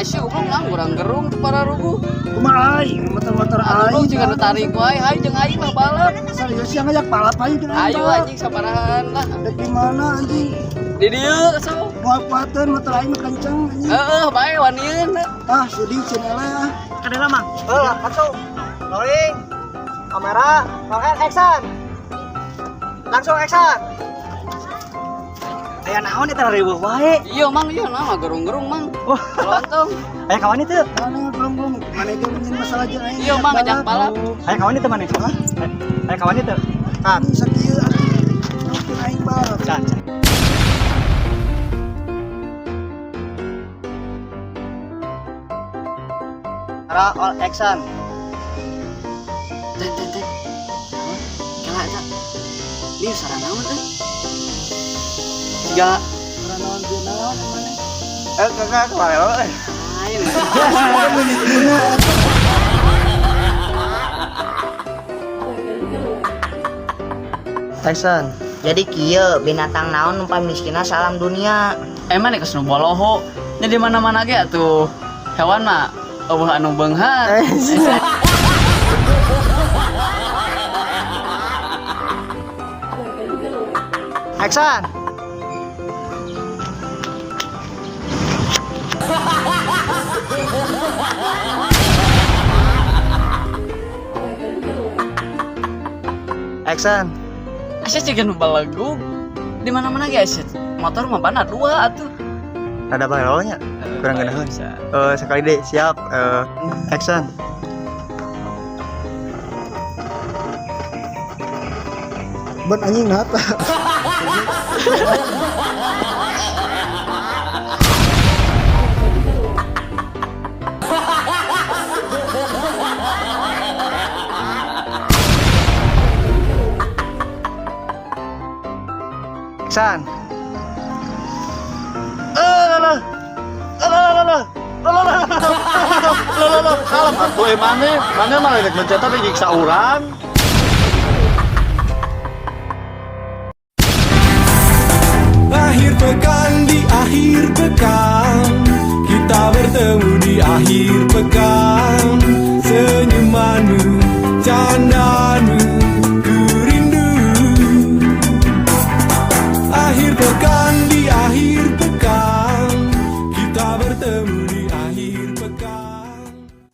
sih belum lah kurang gerung tuh para rubuh. Kumaha aing motor-motor Aduh aing. juga tarik wae, hai jeung aing mah balap. Serius yang ngajak balap aing jeung aing. Ayo anjing sabarahan lah. Dek di mana anjing? Di dieu so. Kuat-kuateun motor aing mah kenceng anjing. Bae wanieun. Ah, sudi cenah lah. Kadela mang. Langsung. Rolling. Kamera, roket action. Langsung action. Aya naon eta reueuh wae. Iya mang, iya nama gerung-gerung mang. Lontong. Aya kawan itu. Mana belum mana itu nyen masalah jeung aing. Iya mang ngajak balap. Aya kawan itu mana? Aya kawan itu. Kan. Sakieu atuh aing balap. Can. Kamera all action. Teh. Kela eta. Lieu sarana naon teh? Tiga. Ora naon teu naon mana. Kakak kemarin apa? Lain. Tyson. Jadi kieu binatang naon nu pamiskina salam dunia. Emang nih kesenu boloho. Nya di mana-mana ge atuh. Hewan mah eueuh anu beunghar. Action. Action. Asyik juga nu balagu. Di mana-mana ge asyik. Motor mah bana dua atuh. Ada balonnya. Kurang geunaheun. Bisa. Sekali deh, siap. Action. Ban anjing nata. Action. Kalem atuh mana mah rek mencetak nyiksa urang. Akhir pekan di akhir pekan, kita bertemu di akhir pekan.